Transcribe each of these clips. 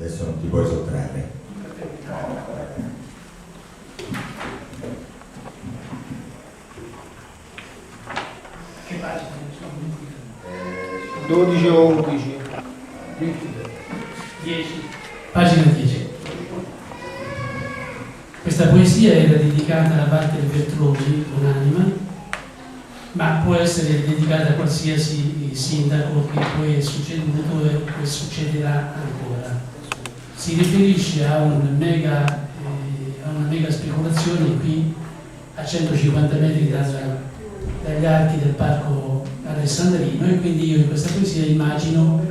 adesso non ti puoi sottrarre. Che pagina? 12 o 11? 10. Pagina 10. Questa poesia era dedicata a Walter Veltroni, un'anima, ma può essere dedicata a qualsiasi sindaco che poi è succeduto e che succederà ancora. Si riferisce a una mega speculazione qui a 150 metri dagli archi del parco alessandrino, e quindi io in questa poesia immagino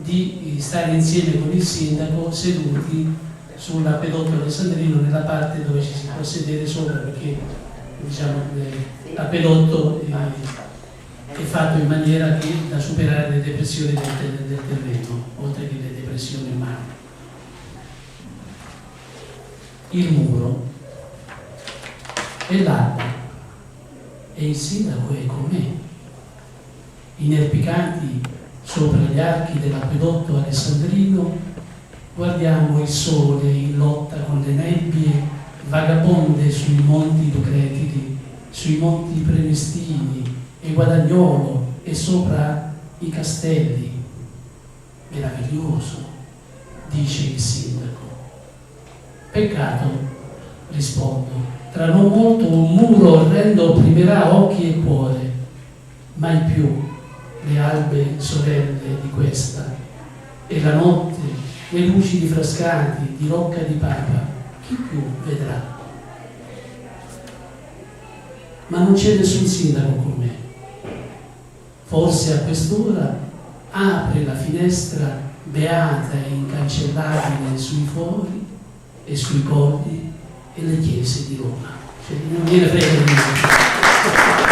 di stare insieme con il sindaco seduti sull'acquedotto alessandrino, nella parte dove ci si può sedere sopra, perché diciamo l'acquedotto è fatto in maniera da superare le depressioni del terreno, oltre che le depressioni umane. Il muro è l'alba e il sindaco è con me, inerpicanti sopra gli archi dell'acquedotto alessandrino. Guardiamo il sole in lotta con le nebbie vagabonde sui monti lucretili, sui monti premestini e Guadagnolo e sopra i castelli. Meraviglioso, dice il sindaco. Peccato, rispondo, tra non molto un muro orrendo opprimerà occhi e cuore, mai più le albe sorelle di questa, e la notte, le luci di Frascati, di Rocca di Papa, chi più vedrà? Ma non c'è nessun sindaco con me. Forse a quest'ora apre la finestra beata e incancellabile sui fori e sui colli e le chiese di Roma. Cioè, non gliene frega di niente.